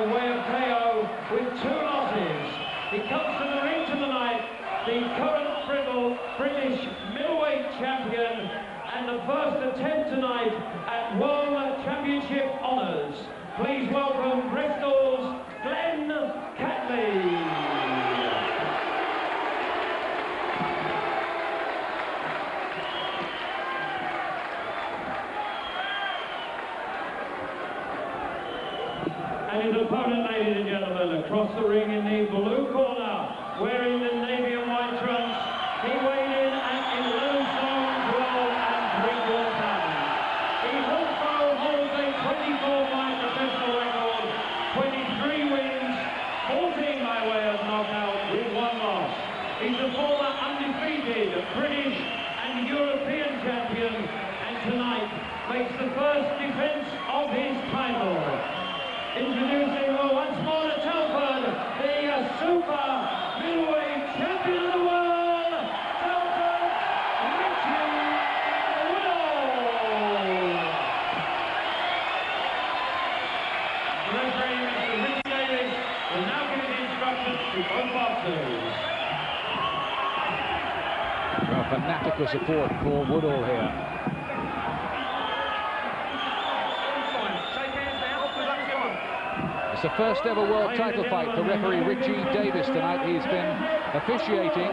way of KO with 2 losses. He comes to the ring tonight, the current British middleweight champion, and the first attempt tonight at World Championship honours. Please welcome Bristol's Glenn Catley. And his opponent, ladies and gentlemen, across the ring in the blue corner, wearing the navy and white trunks, he weighed in at 11 stones, 12 and 3/4 pounds. He also holds a 24-fight professional record, 23 wins, 14 by way of knockout with 1 loss. He's a former undefeated British and European champion, and tonight makes the first defence of his title. Introducing once more to Telford, the Super Middleweight Champion of the World, Telford, Richie Woodhall. The referee, Mr. Richie Davis, will now give his instructions to both boxers. Well, fanatical support for Woodhall here. It's the first ever world title fight for referee Richie Davis tonight. He's been officiating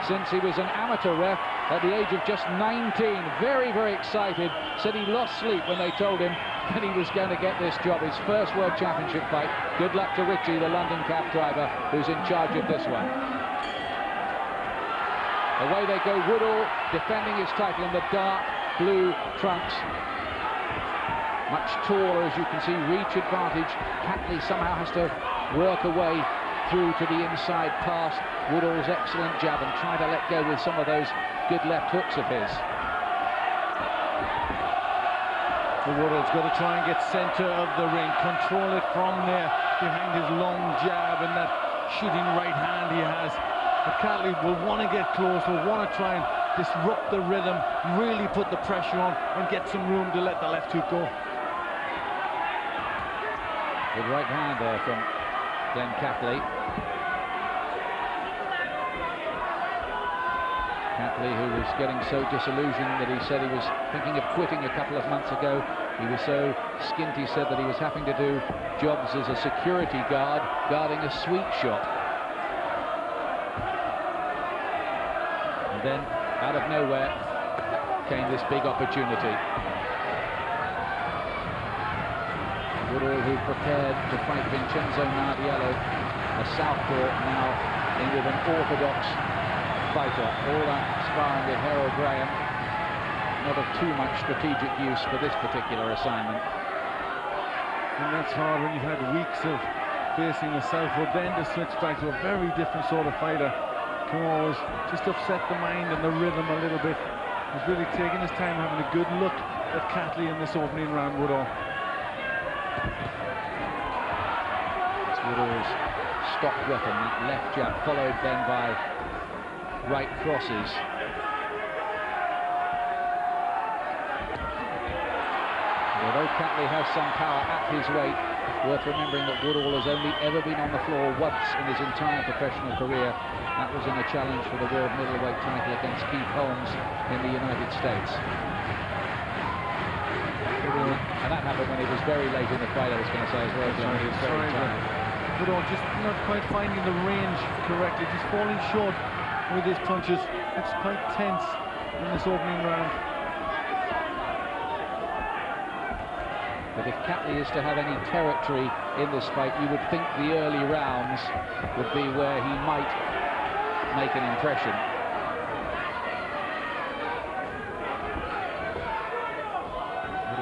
since he was an amateur ref at the age of just 19. Very, very excited. Said he lost sleep when they told him that he was going to get this job. His first world championship fight. Good luck to Richie, the London cab driver, who's in charge of this one. Away they go, Woodhall defending his title in the dark blue trunks. Much taller, as you can see, reach advantage. Catley somehow has to work away through to the inside past Woodhall's excellent jab and try to let go with some of those good left hooks of his. Well, Woodhall's got to try and get centre of the ring, control it from there behind his long jab and that shooting right hand he has. But Catley will want to get close, will want to try and disrupt the rhythm, really put the pressure on and get some room to let the left hook go. Good right hand there from Glenn Catley. Catley, who was getting so disillusioned that he said he was thinking of quitting a couple of months ago. He was so skint, he said, that he was having to do jobs as a security guard, guarding a sweet shop. And then, out of nowhere, came this big opportunity. Woodhall, who prepared to fight Vincenzo Nardiello, a southpaw, now in with an orthodox fighter. All that sparring with Harold Graham, not of too much strategic use for this particular assignment. And that's hard when you've had weeks of facing a southpaw, then to switch back to a very different sort of fighter can always just upset the mind and the rhythm a little bit. He's really taking his time, having a good look at Catley in this opening round, Woodhall. It's Woodhall's stock weapon, that left jab, followed then by right crosses. Although Catley has some power at his weight, worth remembering that Woodhall has only ever been on the floor once in his entire professional career. That was in a challenge for the world middleweight title against Keith Holmes in the United States. And that happened when he was very late in the fight, I was going to say as well. He was very tired. Woodhall just not quite finding the range correctly, just falling short with his punches. It's quite tense in this opening round. But if Catley is to have any territory in this fight, you would think the early rounds would be where he might make an impression.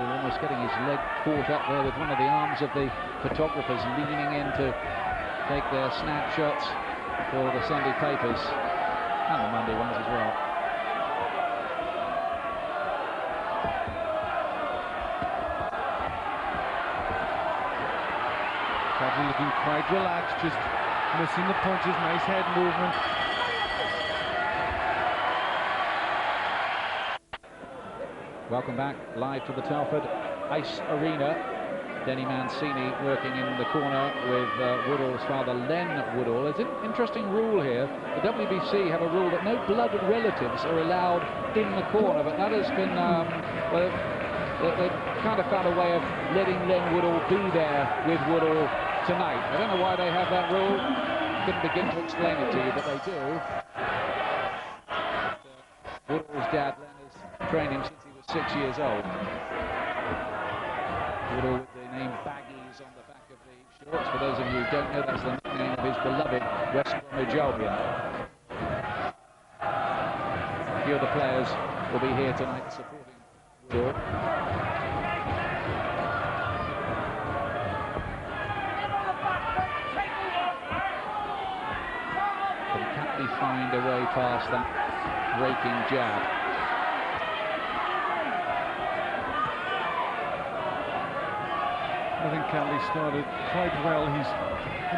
Almost getting his leg caught up there with one of the arms of the photographers leaning in to take their snapshots for the Sunday papers and the Monday ones as well. Catley looking quite relaxed, just missing the punches, nice head movement. Welcome back live to the Telford Ice Arena. Denny Mancini working in the corner with Woodhall's father, Len Woodhall. There's an interesting rule here. The WBC have a rule that no blood relatives are allowed in the corner, but that has been, well, they've kind of found a way of letting Len Woodhall be there with Woodhall tonight. I don't know why they have that rule. Couldn't begin to explain it to you, but they do. Woodhall's dad, Len, has trained him since he was 6 years old. Woodhall with the name Baggies on the back of the shorts. For those of you who don't know, that's the nickname of his beloved West Bromwich Albion. A few of the players will be here tonight supporting Woodhall. Can Catley find a way past that raking jab? I think Catley started quite well. He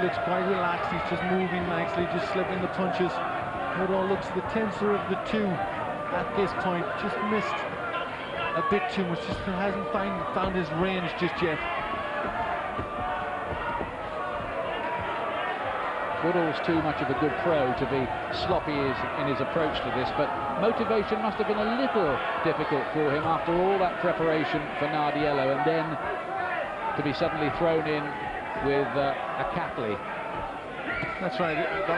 looks quite relaxed. He's just moving nicely, just slipping the punches. Woodhall looks the tenser of the two at this point. Just missed a bit too much. Just hasn't found his range just yet. Woodhall's too much of a good pro to be sloppy in his approach to this, but motivation must have been a little difficult for him after all that preparation for Nardiello, and then to be suddenly thrown in with a Catley. That's right. The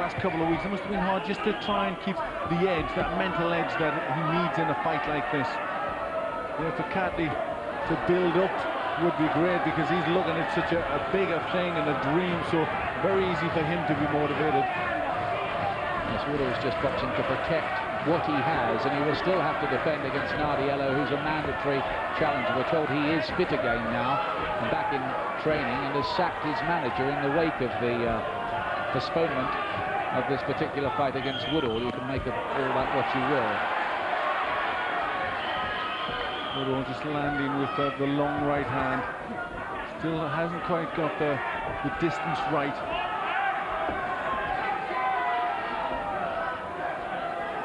last couple of weeks, it must have been hard just to try and keep the edge, that mental edge that he needs in a fight like this. You know, for Catley to build up would be great, because he's looking at such a bigger thing and a dream, so very easy for him to be motivated. Yes, Woodhall's just boxing to protect what he has, and he will still have to defend against Nardiello, who's a mandatory challenger. We're told he is fit again now and back in training, and has sacked his manager in the wake of the postponement of this particular fight against Woodhall. You can make of all that what you will. Woodhall just landing with the long right hand. Still hasn't quite got the distance right.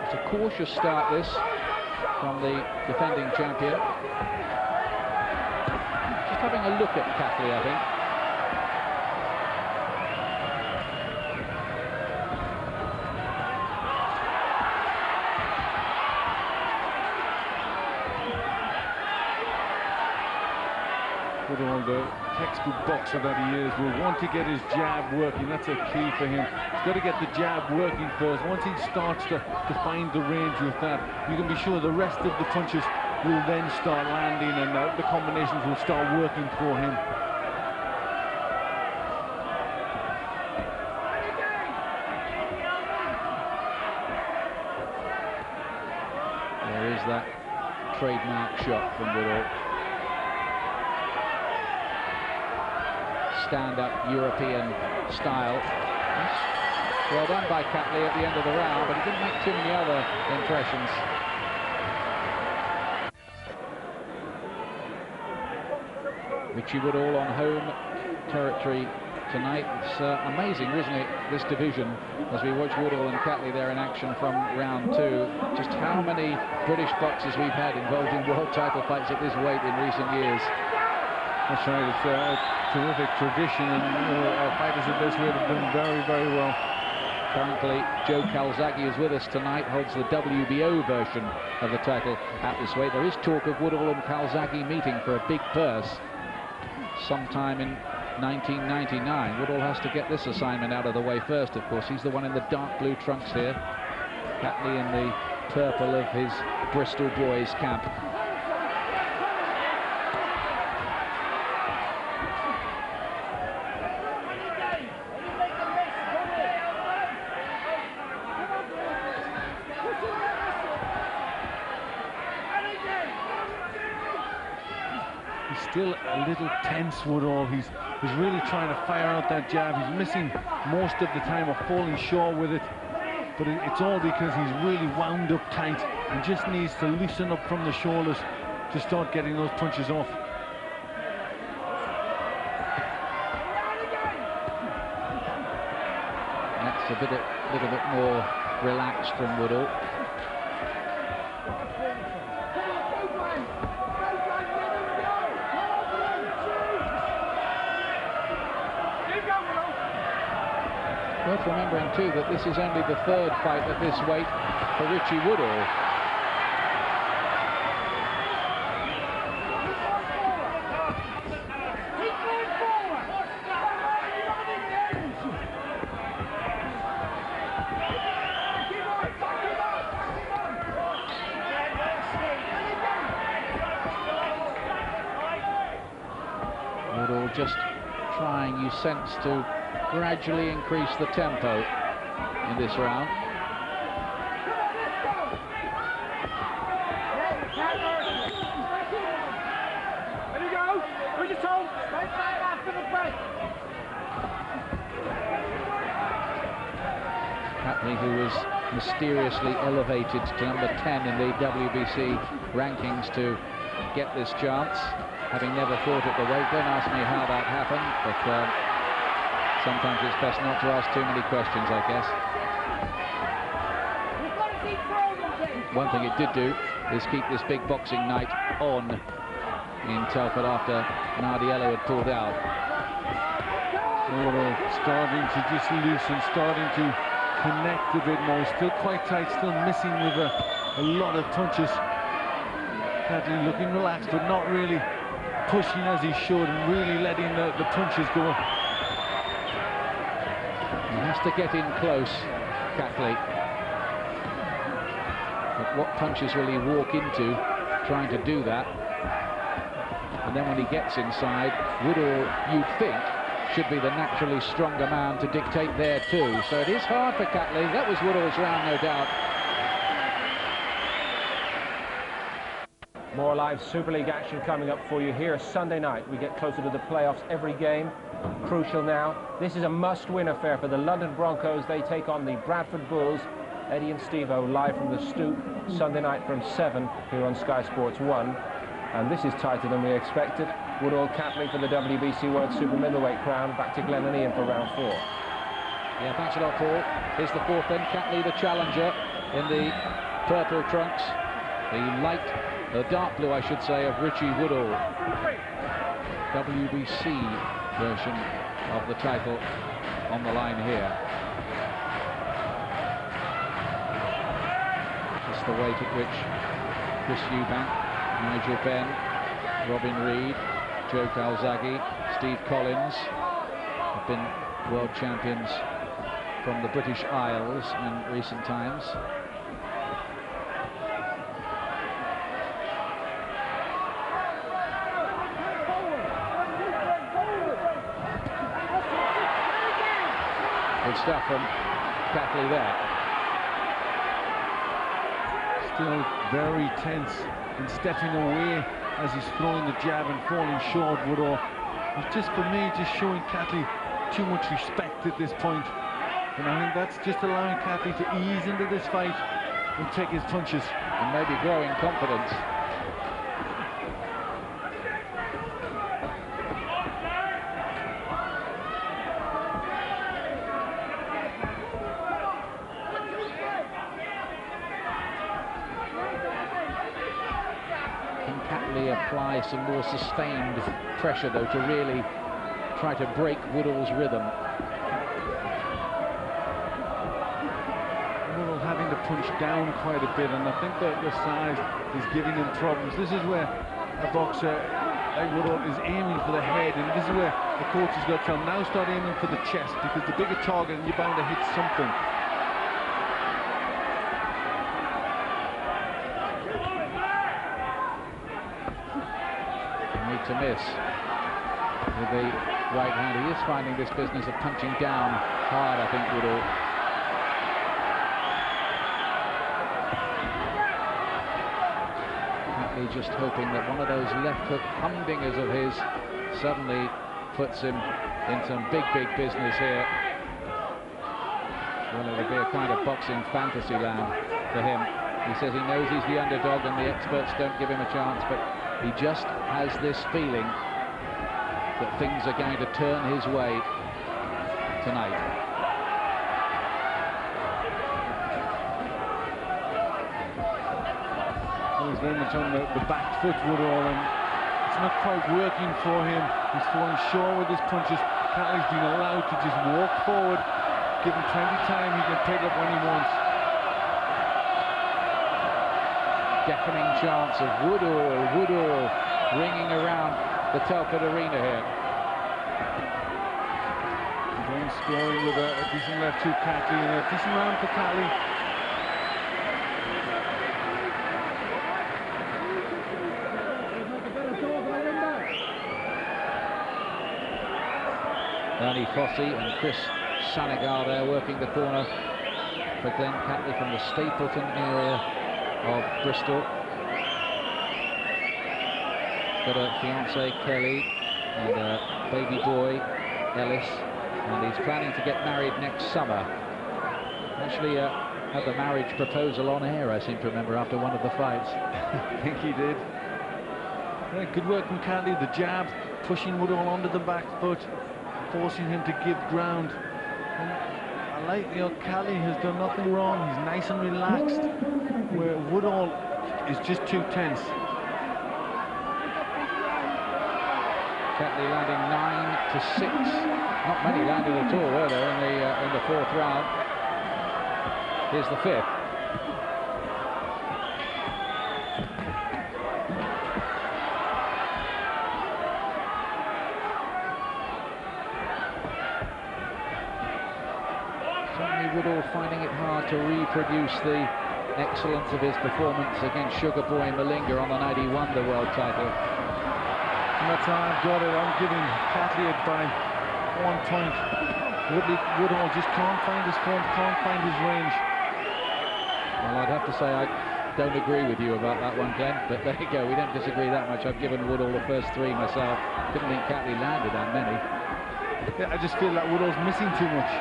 It's a cautious start, this, from the defending champion. Just having a look at Catley, I think. Woodhall, the textbook boxer that he is, will want to get his jab working. That's a key for him. He's got to get the jab working first. Once he starts to find the range with that, you can be sure the rest of the punches will then start landing, and the combinations will start working for him. There is that trademark shot from Woodhall. Stand-up European style. Well done by Catley at the end of the round, but he didn't make too many other impressions. Richie Woodhall on home territory tonight. It's amazing, isn't it, this division, as we watch Woodhall and Catley there in action from round two, just how many British boxers we've had involved in world title fights at this weight in recent years. That's right, it's a terrific tradition, and our fighters at this weight have done very, very well. Currently, Joe Calzaghe is with us tonight, holds the WBO version of the title at this weight. There is talk of Woodhall and Calzaghe meeting for a big purse sometime in 1999. Woodhall has to get this assignment out of the way first, of course. He's the one in the dark blue trunks here. Catley in the purple of his Bristol boys camp. Still a little tense, Woodhall. He's really trying to fire out that jab. He's missing most of the time, or falling short with it. But it's all because he's really wound up tight and just needs to loosen up from the shoulders to start getting those punches off. That's a little bit more relaxed from Woodhall. Worth remembering too that this is only the third fight at this weight for Richie Woodhall. Woodhall just trying, you sense, to gradually increase the tempo in this round. There you go. Put your toe. Right back after the break. Catley, who was mysteriously elevated to number 10 in the WBC rankings to get this chance, having never fought at the weight. Don't ask me how that happened, but sometimes it's best not to ask too many questions, I guess. One thing it did do is keep this big boxing night on in Telford after Nardiello had pulled out. Woodhall starting to just loosen, starting to connect a bit more. Still quite tight, still missing with a lot of punches. Catley looking relaxed, but not really pushing as he should, and really letting the punches go. He has to get in close, Catley. But what punches will he walk into trying to do that? And then when he gets inside, Woodhall, you'd think, should be the naturally stronger man to dictate there too. So it is hard for Catley. That was Woodhall's round, no doubt. More live Super League action coming up for you here Sunday night. We get closer to the playoffs every game. Crucial now. This is a must-win affair for the London Broncos. They take on the Bradford Bulls. Eddie and Steve-O live from the Stoop Sunday night from 7 here on Sky Sports 1. And this is tighter than we expected. Woodhall, Catley for the WBC World Super Middleweight crown. Back to Glenn and Ian for round 4. Yeah, thanks a lot, Paul. Here's the fourth then. Catley, the challenger in the purple trunks. The dark blue, I should say, of Richie Woodhall. WBC version of the title on the line here. Just the weight at which Chris Eubank, Nigel Benn, Robin Reed, Joe Calzaghe, Steve Collins have been world champions from the British Isles in recent times. Good stuff from Catley there. Still very tense and stepping away as he's throwing the jab and falling short. Woodhall, it's just, for me, just showing Catley too much respect at this point. And I think that's just allowing Catley to ease into this fight and take his punches. And maybe growing confidence. Apply some more sustained pressure, though, to really try to break Woodhall's rhythm. Woodhall having to punch down quite a bit, and I think that the size is giving him problems. This is where a boxer like Woodhall is aiming for the head, and this is where the coach has got to tell him, now start aiming for the chest, because the bigger target and you're bound to hit something. To miss with the right hand. He is finding this business of punching down hard, I think, Woodhall. Catley just hoping that one of those left hook humdingers of his suddenly puts him in some big business here. Well, it'll be a kind of boxing fantasy land for him. He says he knows he's the underdog and the experts don't give him a chance, but he just has this feeling that things are going to turn his way tonight. Well, he's very much on the back foot, Woodhall, and it's not quite working for him. He's falling short with his punches. Catley's been allowed to just walk forward give him plenty of time. He can pick up when he wants. Deafening chants of Woodhall ringing around the Telford arena here. Again, scoring with a decent left to Catley and a decent round for Catley. Danny Fossey and Chris Sanagar there working the corner for Glenn Catley from the Stapleton area of Bristol. Got a fiancée, Kelly, and a baby boy, Ellis, and he's planning to get married next summer. Actually had the marriage proposal on air, I seem to remember, after one of the fights. I think he did. Yeah, good work from Catley, the jab, pushing Woodhall onto the back foot, forcing him to give ground. And I like, Catley has done nothing wrong. He's nice and relaxed, where Woodhall is just too tense. Catley landing 9-6. Not many landed at all, were there, in the fourth round. Here's the fifth. Woodhall finding it hard to reproduce the excellence of his performance against Sugar Boy Malinga on the night he won the world title. And that's how I've got it. I'm giving Catley it by 1 point. Woodhall just can't find his form, can't find his range. Well, I'd have to say I don't agree with you about that one, Glenn, but there you go, we don't disagree that much. I've given Woodhall the first 3 myself. Didn't think Catley landed that many. Yeah, I just feel that Woodhall's missing too much.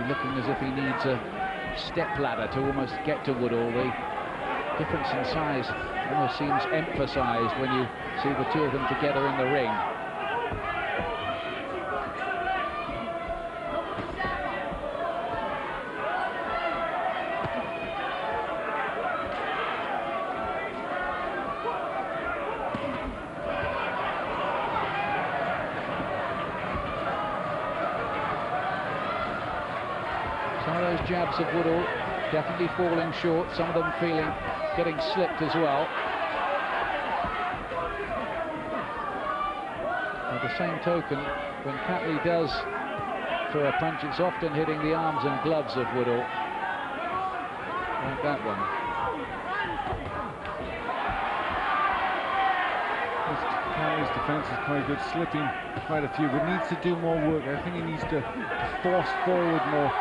Looking as if he needs a step ladder to almost get to Woodhall. The difference in size almost seems emphasised when you see the two of them together in the ring. Jabs of Woodhall definitely falling short, some of them getting slipped as well. By the same token, when Catley does throw a punch, it's often hitting the arms and gloves of Woodhall, like that one. Catley's defence is quite good, slipping quite a few, but needs to do more work. I think he needs to force forward more.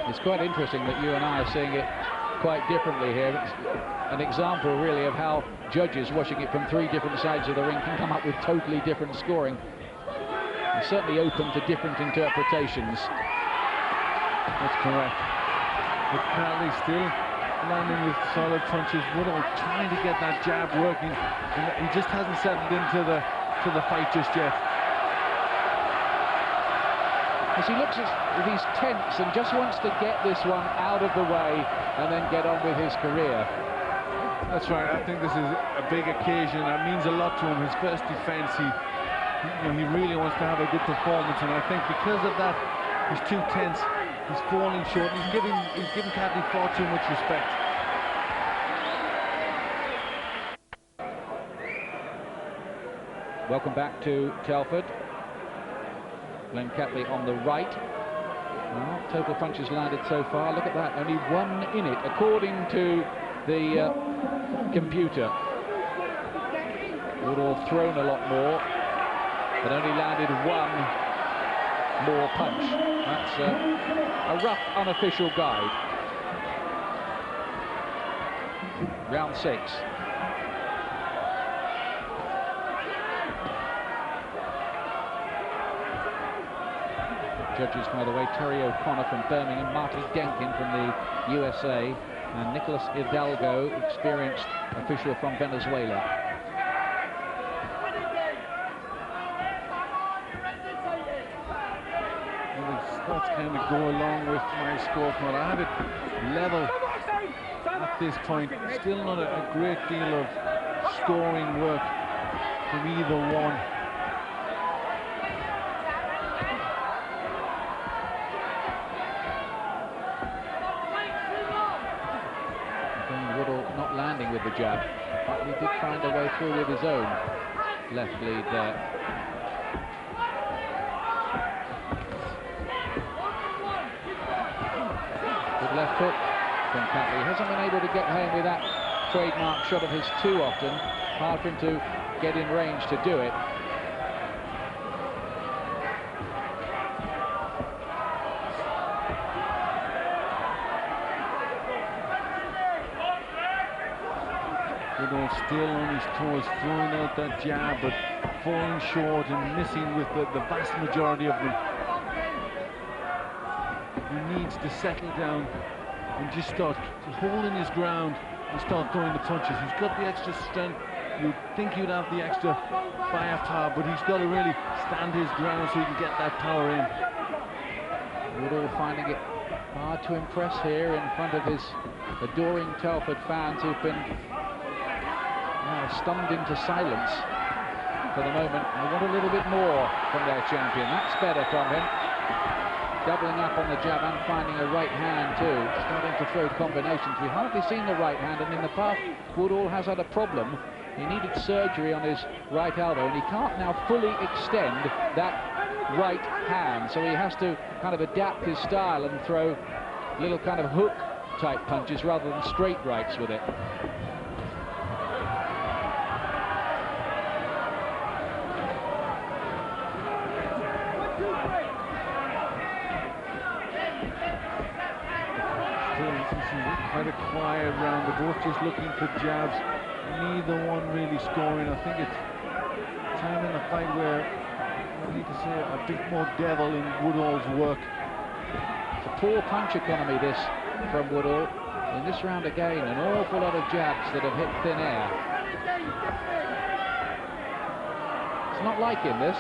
It's quite interesting that you and I are seeing it quite differently here. It's an example, really, of how judges watching it from 3 different sides of the ring can come up with totally different scoring. It's certainly open to different interpretations. That's correct. But Catley still landing with solid punches. Woodhall trying to get that jab working, and he just hasn't settled into the fight just yet. As he looks as if he's tense and just wants to get this one out of the way and then get on with his career. That's right. I think this is a big occasion. That means a lot to him. His first defence, he really wants to have a good performance, and I think because of that, he's too tense. He's falling short. He's giving Catley far too much respect. Welcome back to Telford. Glenn Catley on the right. Well, total punches landed so far. Look at that, only 1 in it, according to the computer. Woodhall thrown a lot more, but only landed 1 more punch. That's a rough, unofficial guide. Round 6. judges, by the way, Terry O'Connor from Birmingham, Marty Denkin from the USA, and Nicholas Hidalgo, experienced official from Venezuela. That's kind of go along with my scorecard. I have it level at this point. Still not a great deal of scoring work from either one. Again, Woodhall not landing with the jab, but he did find a way through with his own left lead there. Left hook from Catley. Hasn't been able to get home with that trademark shot of his too often. Hard for him to get in range to do it. Woodhall still on his toes, throwing out that jab, but falling short and missing with the vast majority of them. He needs to settle down and just start holding his ground and start throwing the punches. He's got the extra strength. You'd think he'd have the extra firepower, but he's got to really stand his ground so he can get that power in. Woodhall finding it hard to impress here in front of his adoring Telford fans, who've been stunned into silence for the moment. They want a little bit more from their champion. That's better from him. Doubling up on the jab and finding a right hand too, starting to throw combinations. We've hardly seen the right hand, and in the past Woodhall has had a problem. He needed surgery on his right elbow, and he can't now fully extend that right hand, so he has to kind of adapt his style and throw little kind of hook type punches rather than straight rights with it. Quite a quiet round. They're both just looking for jabs. Neither one really scoring. I think it's time in the fight where I need to say a bit more devil in Woodhall's work. It's a poor punch economy this from Woodhall. In this round again, an awful lot of jabs that have hit thin air. It's not like him, this.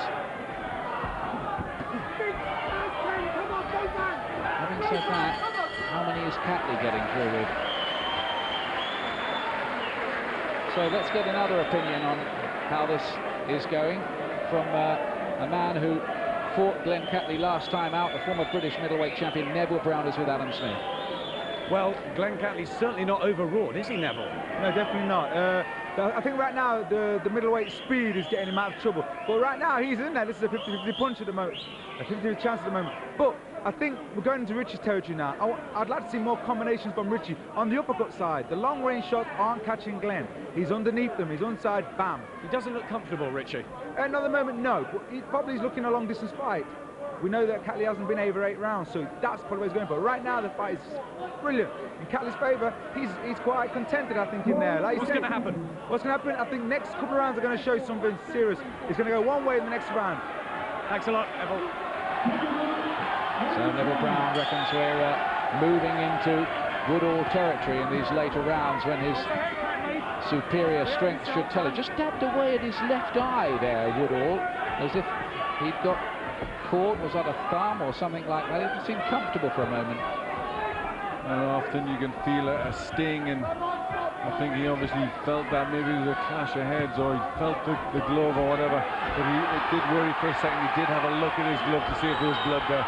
Having said that, how many is Catley getting through with? So let's get another opinion on how this is going from a man who fought Glenn Catley last time out, the former British middleweight champion. Neville Brown is with Adam Smith. Well, Glenn Catley's certainly not overwrought, is he, Neville? No, definitely not. I think right now the middleweight speed is getting him out of trouble. But right now he's in there. This is a 50-50 punch at the moment, a 50-50 chance at the moment. But I think we're going into Richie's territory now. I'd like to see more combinations from Richie on the uppercut side. The long-range shots aren't catching Glenn. He's underneath them. He's onside. Bam. He doesn't look comfortable, Richie. At another moment, no. But he probably is looking a long-distance fight. We know that Catley hasn't been over 8 rounds, so that's probably what he's going for. Right now, the fight is brilliant. In Catley's favour, he's quite contented, I think, in there. Like what's going to happen? What's going to happen? I think next couple of rounds are going to show something serious. It's going to go one way in the next round. Thanks a lot, Neville. So Neville Brown reckons we're moving into Woodhall territory in these later rounds when his superior strength should tell it. Just dabbed away at his left eye there, Woodhall, as if he'd got caught. Was that a thumb or something like that? It didn't seem comfortable for a moment. Often you can feel a sting, and I think he obviously felt that maybe it was a clash of heads, or he felt the glove or whatever, but it did worry for a second. He did have a look at his glove to see if there was blood there.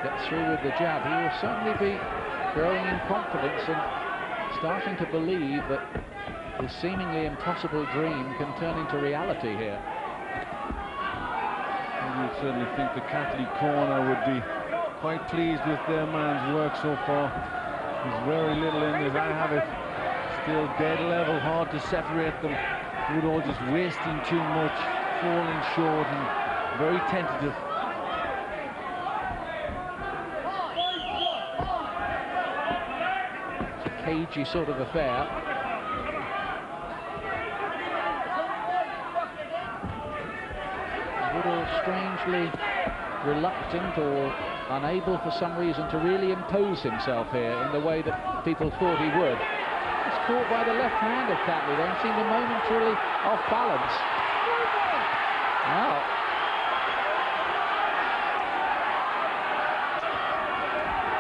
Gets through with the jab. He will certainly be growing in confidence and starting to believe that his seemingly impossible dream can turn into reality here. You would certainly think the Catley corner would be quite pleased with their man's work so far. There's very little in this. I have it still dead level, hard to separate them. Woodhall just wasting too much, falling short and very tentative. cagey sort of affair. Woodhall strangely reluctant or unable for some reason to really impose himself here in the way that people thought he would. He's caught by the left hand of Catley there and seemed momentarily off balance. Now,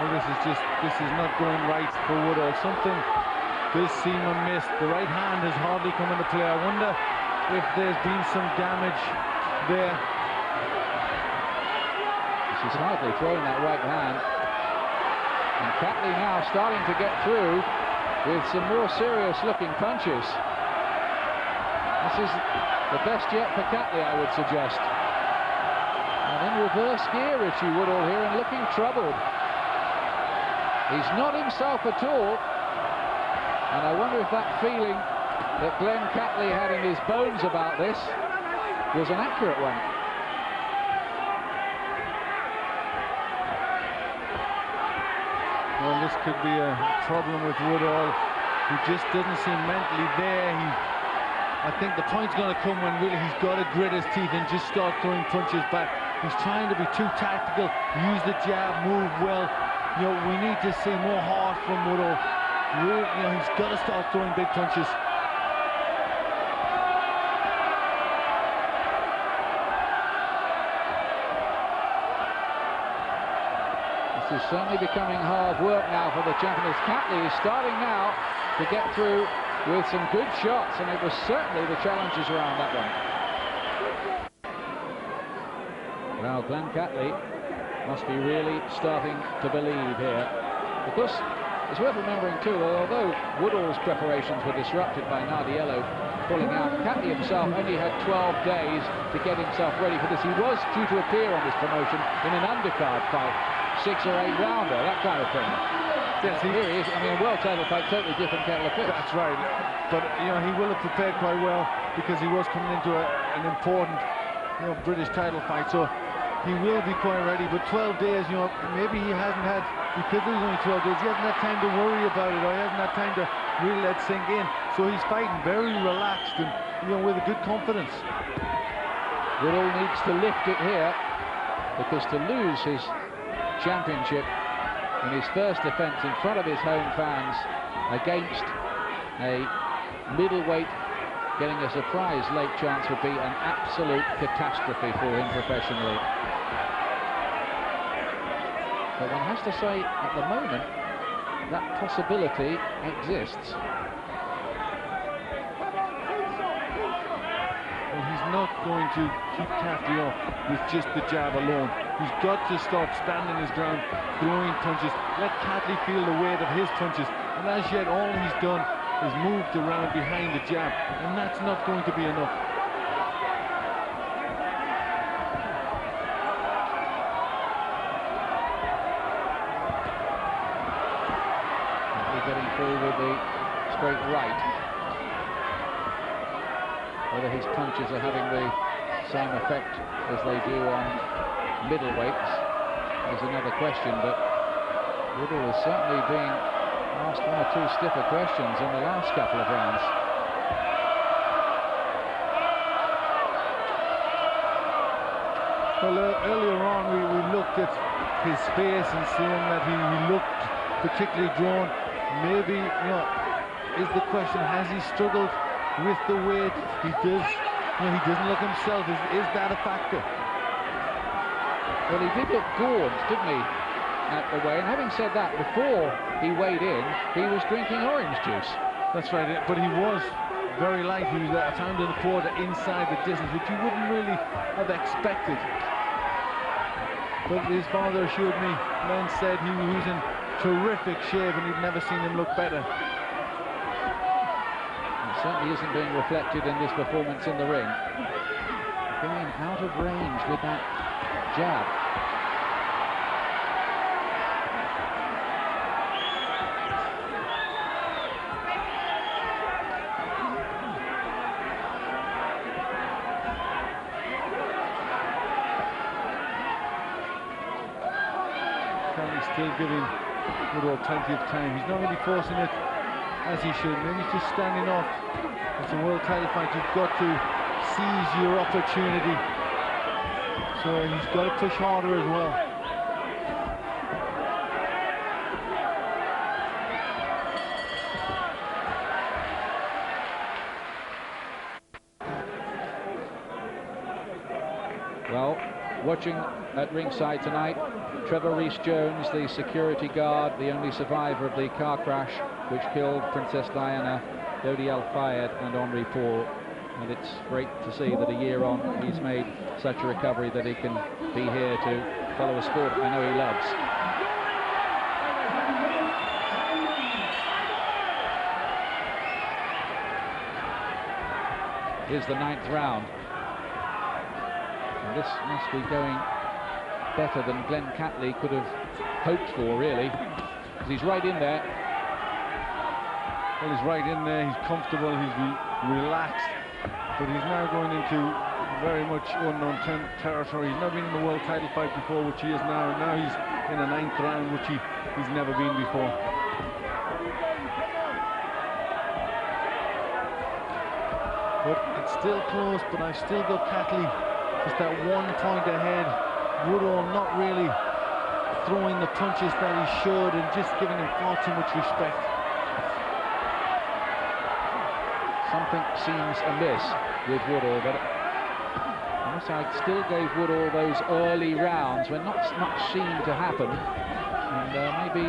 well, this is not going right for Woodhall. Something does seem amiss. The right hand has hardly come into play. I wonder if there's been some damage there. He's hardly throwing that right hand. And Catley now starting to get through with some more serious looking punches. This is the best yet for Catley, I would suggest. And in reverse gear, Richie Woodhall here, and looking troubled. He's not himself at all. And I wonder if that feeling that Glenn Catley had in his bones about this was an accurate one. Well, this could be a problem with Woodhall, who just doesn't seem mentally there. I think the point's going to come when really he's got to grit his teeth and just start throwing punches back. He's trying to be too tactical, use the jab, move well. You know, we need to see more heart from Woodhall. Really, you know, he's got to start throwing big punches. This is certainly becoming hard work now for the champion. Catley is starting now to get through with some good shots, and it was certainly the challenges around that one. Well, Glenn Catley must be really starting to believe here, because it's worth remembering too that although Woodhall's preparations were disrupted by Nardiello pulling out, Catley himself only had 12 days to get himself ready for this. He was due to appear on this promotion in an undercard fight, 6 or 8 rounder, that kind of thing. Yes, here he is. I mean, a world title fight, totally different kettle of fish. That's right. But you know, he will have prepared quite well because he was coming into an important, you know, British title fight. So he will be quite ready. But 12 days, you know, maybe he hasn't had, because there's only 12 days, he hasn't had time to worry about it, or he hasn't had time to really let it sink in. So he's fighting very relaxed and, you know, with a good confidence. Woodhall needs to lift it here, because to lose his championship in his first defence in front of his home fans against a middleweight getting a surprise late chance would be an absolute catastrophe for him professionally. But one has to say, at the moment, that possibility exists. Well, he's not going to keep Catley off with just the jab alone. He's got to start standing his ground, throwing punches. Let Catley feel the weight of his punches. And as yet, all he's done is moved around behind the jab, and that's not going to be enough. Catley getting through with the straight right. Whether his punches are having the same effect as they do on middleweights is another question, but Woodhall is certainly being asked 1 or 2 stiffer questions in the last couple of rounds. Well, earlier on we looked at his face and seeing that he looked particularly drawn. Maybe, you know, is the question, has he struggled with the weight? He does, you know, he doesn't look himself. Is that a factor? Well, he did look gorged, didn't he, at the weigh? And having said that, before he weighed in, he was drinking orange juice. That's right, but he was very light. He was a pound and a quarter inside the distance, which you wouldn't really have expected. But his father assured me, Glenn said he was in terrific shape and he'd never seen him look better. It certainly isn't being reflected in this performance in the ring. Going out of range with that jab. Still giving Woodhall plenty of time. He's not really forcing it as he should. Maybe he's just standing off. It's a world title fight. You've got to seize your opportunity. So he's got to push harder as well. Well, watching at ringside tonight, Trevor Rhys-Jones, the security guard, the only survivor of the car crash which killed Princess Diana, Dodi Al-Fayed and Henri Paul. And it's great to see that a year on he's made such a recovery that he can be here to follow a sport I know he loves. Here's the 9th round. And this must be going better than Glenn Catley could have hoped for, really, because he's right in there. Well, he's right in there, he's comfortable, he's relaxed, but he's now going into very much unknown territory. He's never been in the world title fight before, which he is now. Now he's in a 9th round, which he's never been before. But it's still close, but I've still got Catley just that 1 point ahead. Woodhall not really throwing the punches that he should and just giving him far too much respect. Something seems amiss with Woodhall, but I still gave Woodhall those early rounds when not much seemed to happen, and maybe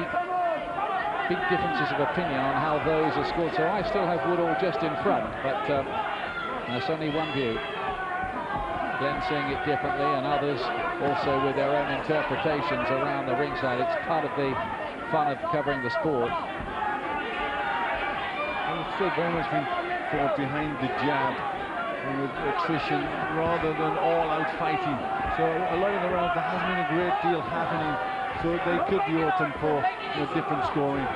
big differences of opinion on how those are scored. So I still have Woodhall just in front, but that's only one view. Glenn seeing it differently, and others also with their own interpretations around the ringside. It's part of the fun of covering the sport. And it's still very much been fought behind the jab and with attrition rather than all-out fighting. So a lot of the rounds there hasn't been a great deal happening, so they could be open for different scoring.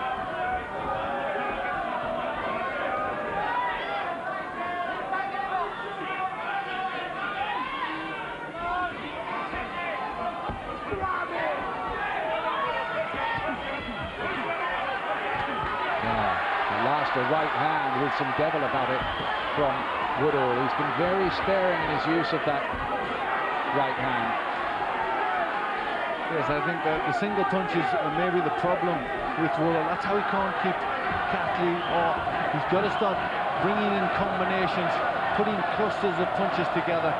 A right hand with some devil about it from Woodhall. He's been very sparing in his use of that right hand. Yes, I think that the single punches are maybe the problem with Woodhall. That's how he can't keep Catley off. He's got to start bringing in combinations, putting clusters of punches together.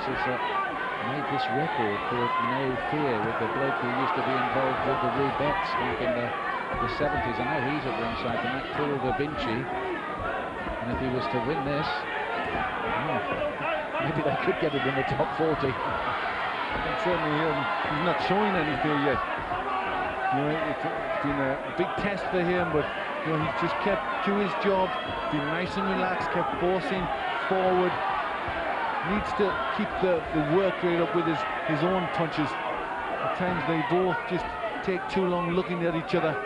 Has made this record for no fear with the bloke who used to be involved with the Rubettes back in the 70s. I know he's at ringside tonight, Paul Da Vinci, and if he was to win this, maybe they could get it in the top 40. And certainly he's not showing any fear yet. It's been a big test for him, but he's just kept to his job, been nice and relaxed, kept forcing forward. Needs to keep the work rate up with his own punches. At times they both just take too long looking at each other.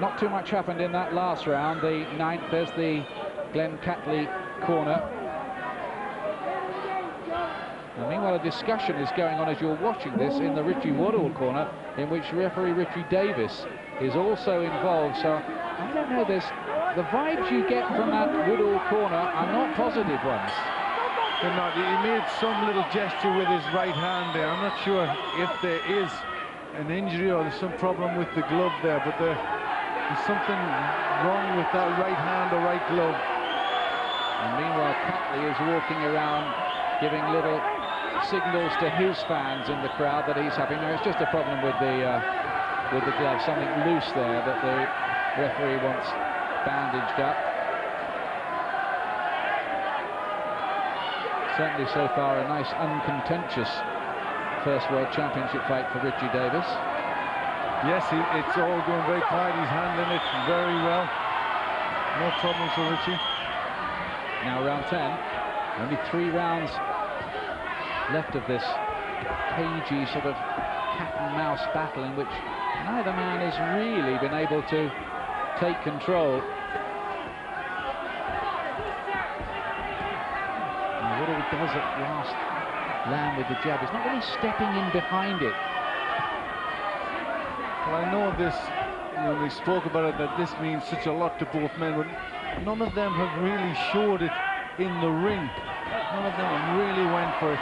Not too much happened in that last round. The 9th, there's the Glenn Catley corner. And meanwhile, a discussion is going on as you're watching this in the Richie Woodhall corner, in which referee Richie Davis is also involved. So I don't know, the vibes you get from that Woodhall corner are not positive ones. They're not. He made some little gesture with his right hand there. I'm not sure if there is an injury or there's some problem with the glove there, but there's something wrong with that right hand or right glove. And meanwhile, Catley is walking around giving little signals to his fans in the crowd that he's happy. Now it's just a problem with the glove, something loose there that the referee wants bandaged up. Certainly so far a nice uncontentious first World Championship fight for Richie Davis. Yes, it's all going very quiet. He's handling it very well. No problems for Richie. Now round 10, only 3 rounds left of this cagey sort of cat and mouse battle in which neither man has really been able to take control. And Woodhall does at last land with the jab. He's not really stepping in behind it. Well, I know this, we spoke about it, that this means such a lot to both men, but none of them have really showed it in the ring. None of them really went for it.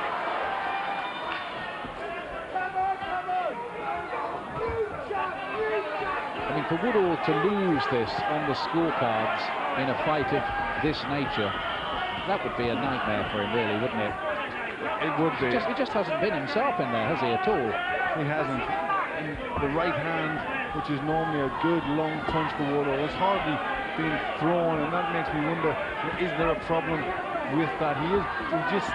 I mean, for Woodhall to lose this on the scorecards in a fight of this nature, that would be a nightmare for him, really, wouldn't it? It would be. He just hasn't been himself in there, has he, at all? He hasn't. And the right hand, which is normally a good long punch for Woodhall, has hardly been thrown, and that makes me wonder, is there a problem with that? He just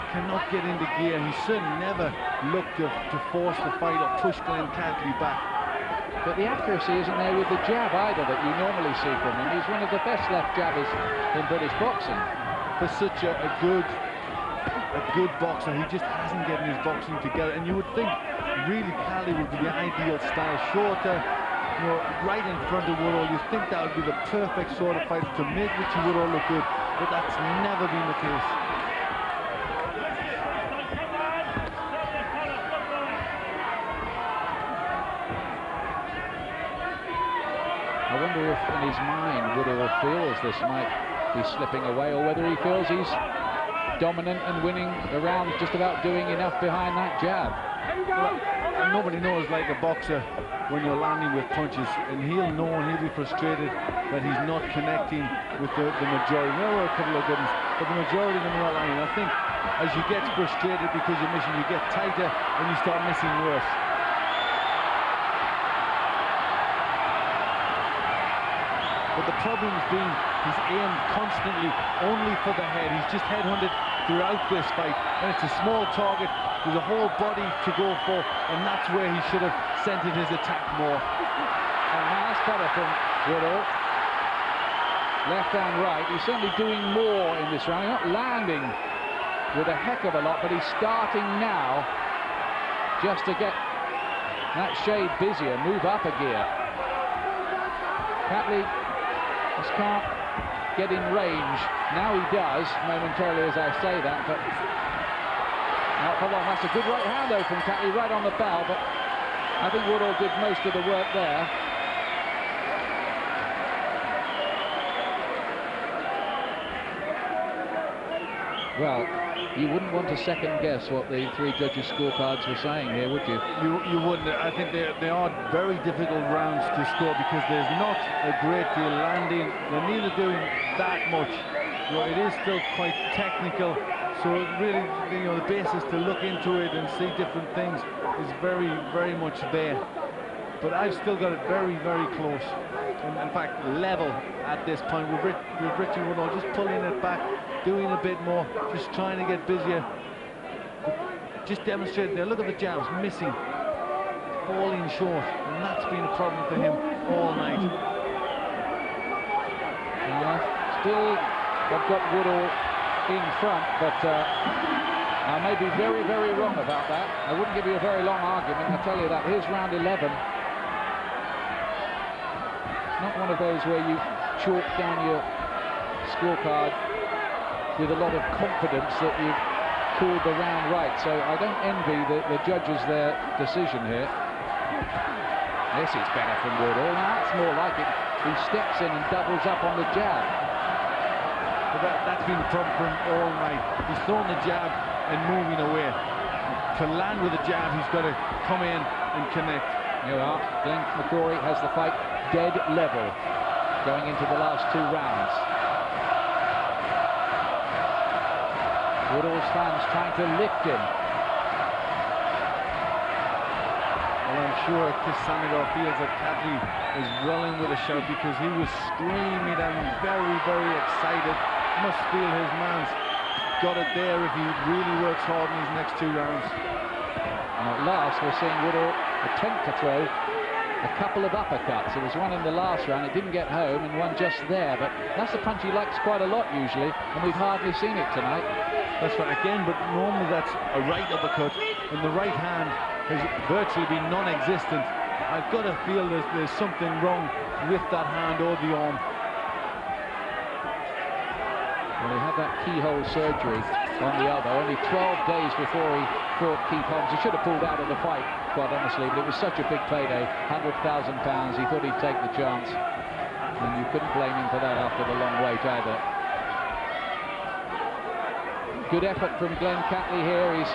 cannot get into gear. He certainly never looked to force the fight or push Catley back. But the accuracy isn't there with the jab either that you normally see from him. He's one of the best left jabbers in British boxing. For such a good boxer, he just hasn't gotten his boxing together, and you would think really Catley would be the ideal style, shorter, you know, right in front of Woodhall. You think that would be the perfect sort of fight to make Richie Woodhall look good, but that's never been the case. I wonder if in his mind Woodhall feels this might be slipping away, or whether he feels he's dominant and winning the rounds, just about doing enough behind that jab. Well, nobody knows like a boxer when you're landing with punches, and he'll know and he'll be frustrated that he's not connecting with the majority. There were a couple of good ones, but the majority of them are not landing. I think as you get frustrated because you're missing, you get tighter and you start missing worse. But the problem's been he's aimed constantly only for the head. He's just headhunted throughout this fight, and it's a small target. There's a whole body to go for, and that's where he should have centered his attack more. A nice cutter from Woodhall. Left and right. He's certainly doing more in this round. He's not landing with a heck of a lot, but he's starting now just to get that shade busier, move up a gear. Catley just can't get in range. Now he does, momentarily as I say that, but not for long. That's a good right hand though from Catley, right on the bell, but I think Woodhall did most of the work there. Well, you wouldn't want to second guess what the three judges' scorecards were saying here, would you? You wouldn't. I think they are very difficult rounds to score because there's not a great deal landing. They're neither doing that much. You know, it is still quite technical, so it really, you know, the basis to look into it and see different things is very, very much there. But I've still got it very, very close. And in fact, level at this point with Richie Woodhall just pulling it back, doing a bit more, just trying to get busier. Just demonstrating there. Look at the jabs, missing, falling short, and that's been a problem for him all night. Still, they've got Woodhall in front, but I may be very, very wrong about that. I wouldn't give you a very long argument, I'll tell you that. Here's round 11. Not one of those where you chalk down your scorecard with a lot of confidence that you've called the round right. So I don't envy the judges their decision here. This is better from Woodhall. Now that's more like it. He steps in and doubles up on the jab. But that's been the problem for him all night. He's throwing the jab and moving away. To land with a jab, he's got to come in and connect. Here we are. Glenn McCrory has the fight dead level going into the last two rounds. Woodhall's fans trying to lift him. Well, I'm sure Chris Sanagor feels that Catley is rolling with a shout because he was screaming and very, very excited. Must feel his man's got it there if he really works hard in his next two rounds. And at last we're seeing Woodhall attempt to throw a couple of uppercuts. There was one in the last round, it didn't get home, and one just there, but that's the punch he likes quite a lot usually, and we've hardly seen it tonight. That's right again, but normally that's a right uppercut, and the right hand has virtually been non-existent. I've got to feel there's something wrong with that hand or the arm. Well, he had that keyhole surgery on the other only 12 days before he fought Keith Holmes. He should have pulled out of the fight, quite honestly, but it was such a big payday, £100,000. He thought he'd take the chance, and you couldn't blame him for that after the long wait either. Good effort from Glenn Catley here. He's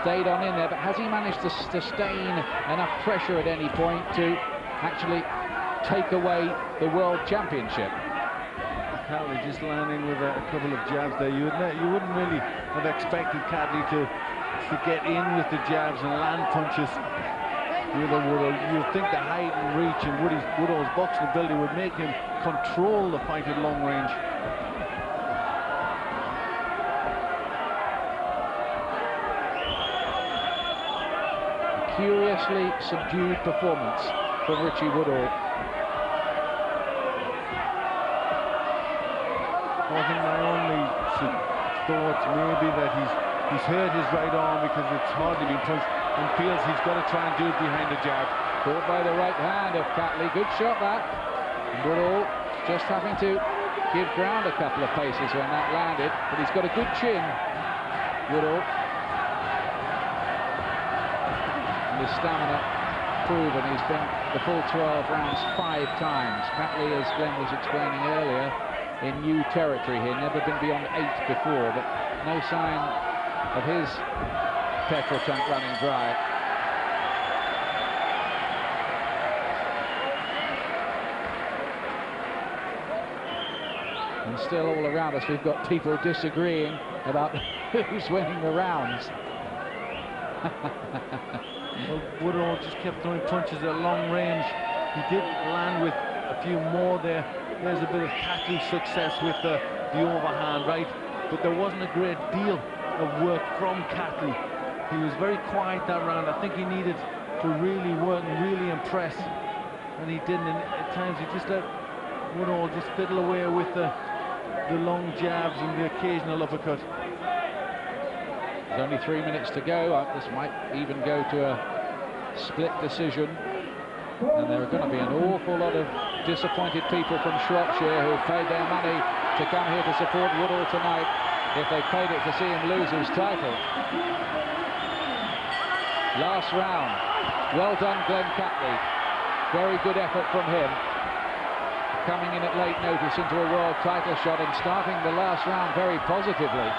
stayed on in there, but has he managed to sustain enough pressure at any point to actually take away the World Championship? Catley just landing with a couple of jabs there. You wouldn't really have expected Catley to get in with the jabs and land punches with a Woodhall. You'd think the height and reach and Woodhall's boxing ability would make him control the fight at long range. Curiously subdued performance from Richie Woodhall. I think my only thoughts maybe that he's hurt his right arm because it's hardly been punched, and feels he's got to try and do it behind the jab. Caught by the right hand of Catley. Good shot that. Woodhall just having to give ground a couple of paces when that landed, but he's got a good chin, Woodhall. His stamina proven. He's been the full 12 rounds 5 times. Catley, as Glenn was explaining earlier, in new territory here, never been beyond 8 before, but no sign of his petrol tank running dry. And still all around us we've got people disagreeing about who's winning the rounds. Well, Woodhall just kept throwing punches at long range. He did land with a few more there. There's a bit of Catley success with the overhand, right? But there wasn't a great deal of work from Catley. He was very quiet that round. I think he needed to really work and really impress, and he didn't. And at times he just let Woodhall just fiddle away with the long jabs and the occasional uppercut. There's only 3 minutes to go. This might even go to a split decision. And there are going to be an awful lot of disappointed people from Shropshire who paid their money to come here to support Woodhall tonight if they paid it to see him lose his title. Last round. Well done, Glenn Catley. Very good effort from him. Coming in at late notice into a world title shot and starting the last round very positively.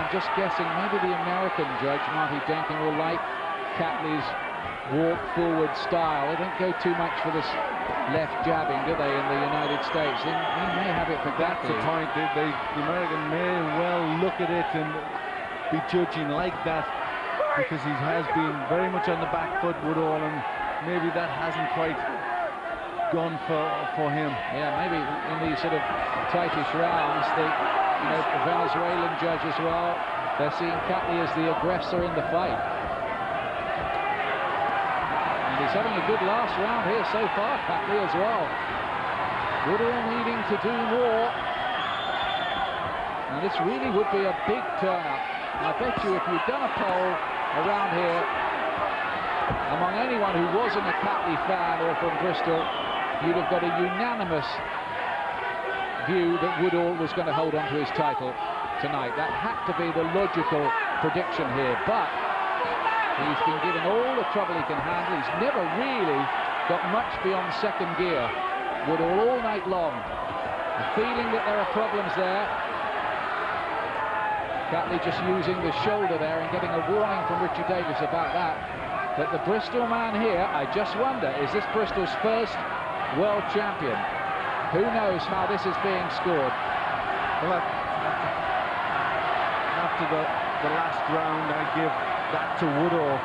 Just guessing, maybe the American judge, Marty Denkin, will like Catley's walk forward style. They don't go too much for this left jabbing, do they, in the United States? He may have it for That's Catley. the point. The American may well look at it and be judging like that, because he has been very much on the back foot, Woodhall, and maybe that hasn't quite gone for him. Yeah, maybe in these sort of tightish rounds, the Venezuelan judge as well, they're seeing Catley as the aggressor in the fight. And he's having a good last round here so far, Catley as well. Woodhall needing to do more. Now this really would be a big turn-up. I bet you if you'd done a poll around here among anyone who wasn't a Catley fan or from Bristol, you'd have got a unanimous view that Woodhall was going to hold on to his title tonight. That had to be the logical prediction here, but he's been given all the trouble he can handle. He's never really got much beyond second gear, Woodhall, all night long. The feeling that there are problems there. Catley just using the shoulder there and getting a warning from Richie Davis about that. But the Bristol man here, I just wonder, is this Bristol's first world champion? Who knows how this is being scored? Well, after the last round, I give that to Woodhall.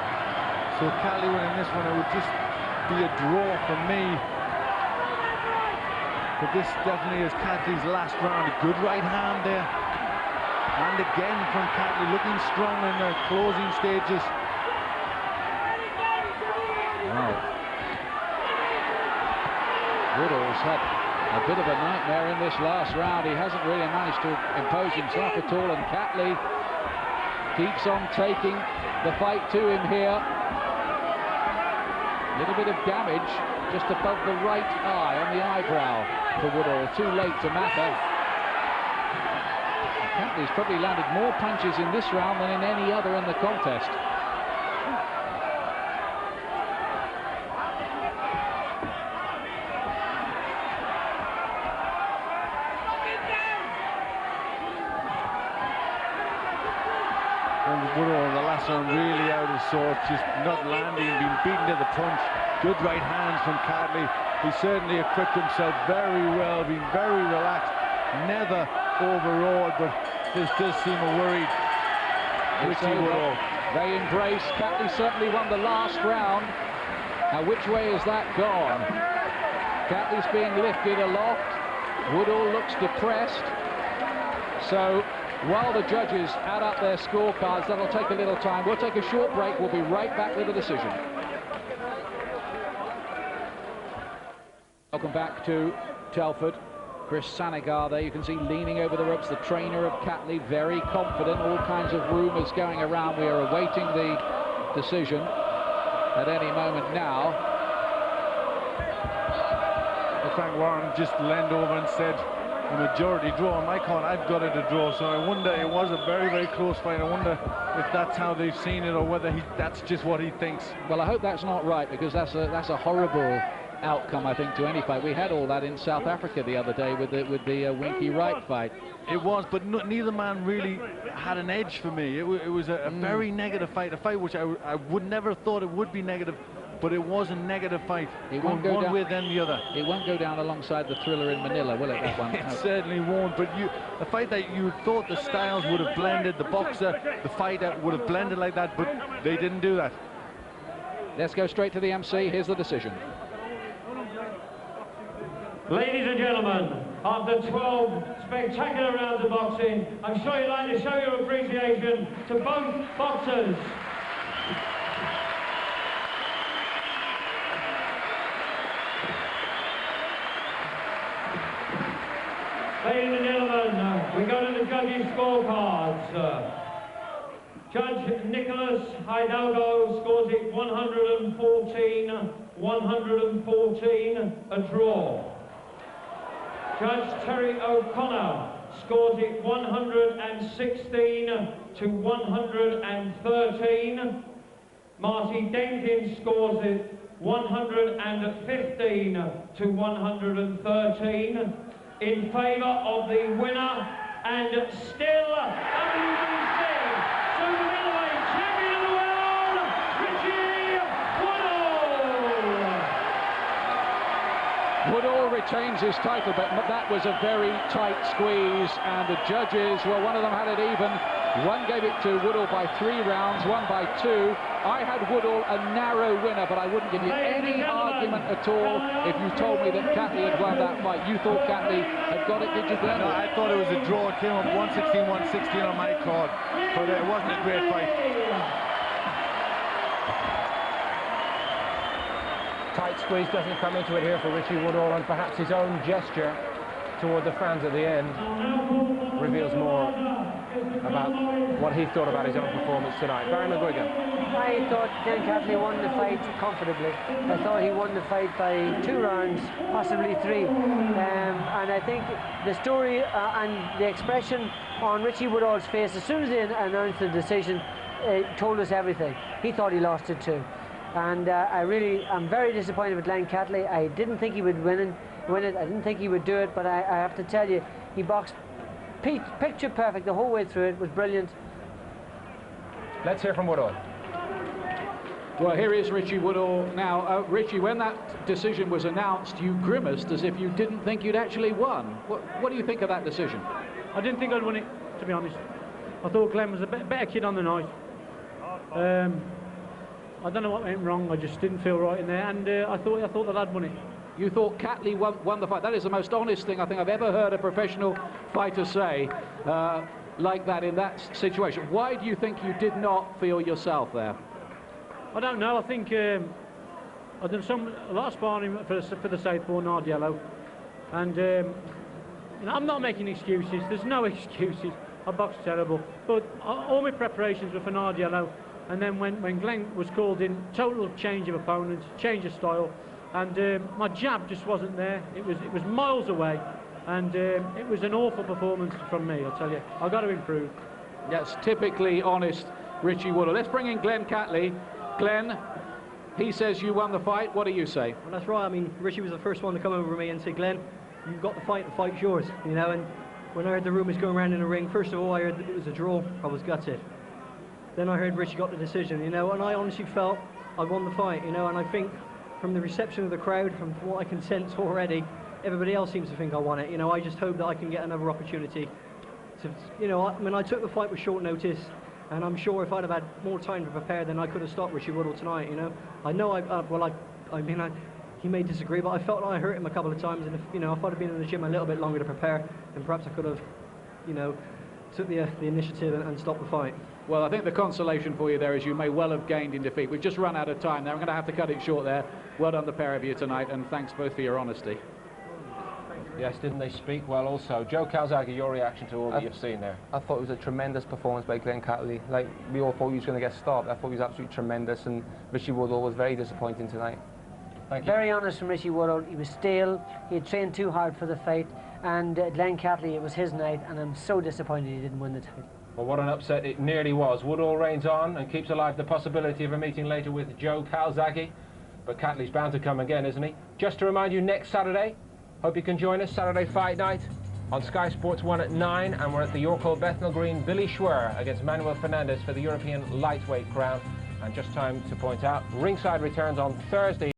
So Catley winning this one, it would just be a draw for me. But this definitely is Catley's last round. A good right hand there. And again from Catley, looking strong in the closing stages. Wow. Woodhall's had a bit of a nightmare in this last round. He hasn't really managed to impose himself at all, and Catley keeps on taking the fight to him here. A little bit of damage just above the right eye, on the eyebrow for Woodhall. Too late to matter. Catley's probably landed more punches in this round than in any other in the contest. Woodhall in the last round really out of sorts, just not landing, being beaten to the punch. Good right hands from Catley. He certainly equipped himself very well, being very relaxed, never overawed, but this does seem a worried Richie Woodhall. They embrace. Catley certainly won the last round. Now, which way has that gone? Catley's being lifted aloft. Woodhall looks depressed. So, while the judges add up their scorecards, that'll take a little time. We'll take a short break. We'll be right back with the decision. Welcome back to Telford. Chris Sanagar there, you can see leaning over the ropes, the trainer of Catley, very confident. All kinds of rumours going around. We are awaiting the decision at any moment now. Frank Warren just leaned over and said, a majority draw. On my count, I've got it a draw, so I wonder, it was a very, very close fight. I wonder if that's how they've seen it, or whether that's just what he thinks. Well, I hope that's not right, because that's a horrible outcome, I think, to any fight. We had all that in South Africa the other day with the Winky Wright fight. It was, but neither man really had an edge for me. It was a very negative fight, a fight which I would never have thought it would be negative, but it was a negative fight. It won't go one down, way then the other. It won't go down alongside the Thriller in Manila, will it, that one? It certainly won't, but a fight that you thought the styles would have blended, the boxer, the fighter would have blended like that, but they didn't do that. Let's go straight to the MC. Here's the decision. Ladies and gentlemen, after 12 spectacular rounds of boxing, I'm sure you'd like to show your appreciation to both boxers. Ladies and gentlemen, we go to the judges' scorecards. Judge Nicholas Hidalgo scores it 114, a draw. Judge Terry O'Connor scores it 116 to 113. Marty Denkin scores it 115 to 113. In favour of the winner, and still WBC Super Middleweight Champion of the World, Richie Woodhall. Woodhall retains his title, but that was a very tight squeeze, and the judges, well, one of them had it even. One gave it to Woodhall by 3 rounds, one by 2. I had Woodhall a narrow winner, but I wouldn't give you any argument at all if you told me that Catley had won that fight. You thought Catley had got it, did you, Glenn? No, I thought it was a draw. It came up 116, 116 on my card, but it wasn't a great fight. Tight squeeze doesn't come into it here for Richie Woodhall, and perhaps his own gesture toward the fans at the end reveals more about what he thought about his own performance tonight. Barry McGuigan. I thought Glenn Catley won the fight comfortably. I thought he won the fight by 2 rounds, possibly 3. And I think the story and the expression on Richie Woodhall's face as soon as they announced the decision told us everything. He thought he lost it too. And I'm very disappointed with Glenn Catley. I didn't think he would win it. I didn't think he would do it, but I have to tell you, he boxed picture perfect the whole way through. It was brilliant. Let's hear from Woodhall. Well, here is Richie Woodhall now. Richie, when that decision was announced, you grimaced as if you didn't think you'd actually won. What do you think of that decision? I didn't think I'd win it, to be honest. I thought Glenn was a better kid on the night. I don't know what went wrong. I just didn't feel right in there, and I thought that I'd won it. You thought Catley won the fight. That is the most honest thing I think I've ever heard a professional fighter say like that in that situation. Why do you think you did not feel yourself there? I don't know. I think I've done a lot of sparring for the Southpaw Nardiello. And you know, I'm not making excuses. There's no excuses. I boxed terrible, but all my preparations were for Nardiello. And then when Glenn was called in, total change of opponents, change of style, and my jab just wasn't there. It was miles away, and it was an awful performance from me. I tell you, I've got to improve. That's typically honest, Richie Woodhall. Let's bring in Glenn Catley. Glenn, he says you won the fight. What do you say? Well, that's right. I mean, Richie was the first one to come over me and say, Glenn, you've got the fight's yours, you know. And when I heard the rumours going around in the ring, first of all, I heard that it was a draw. I was gutted. Then I heard Richie got the decision, you know, and I honestly felt I won the fight, you know. And I think from the reception of the crowd, from what I can sense already, everybody else seems to think I won it. You know, I just hope that I can get another opportunity to, you know, I mean, I took the fight with short notice, and I'm sure if I'd have had more time to prepare, then I could have stopped Richie Woodhall tonight, you know. I know he may disagree, but I felt like I hurt him a couple of times, and if, you know, if I'd have been in the gym a little bit longer to prepare, then perhaps I could have, you know, took the initiative and stopped the fight. Well, I think the consolation for you there is you may well have gained in defeat. We've just run out of time there. I'm going to have to cut it short there. Well done, the pair of you tonight, and thanks both for your honesty. Yes, didn't they speak well also? Joe Calzaghe, your reaction to all that you've seen there? I thought it was a tremendous performance by Glenn Catley. Like, we all thought he was going to get stopped. I thought he was absolutely tremendous, and Richie Woodhall was very disappointing tonight. Thank you. Very honest from Richie Woodhall. He was stale. He had trained too hard for the fight, and Glenn Catley, it was his night, and I'm so disappointed he didn't win the title. Well, what an upset it nearly was. Woodhall reigns on and keeps alive the possibility of a meeting later with Joe Calzaghe, but Catley's bound to come again, isn't he? Just to remind you, next Saturday, hope you can join us, Saturday Fight Night on Sky Sports 1 at 9, and we're at the York Hall Bethnal Green, Billy Schwer against Manuel Fernandez for the European lightweight crown. And just time to point out, Ringside returns on Thursday.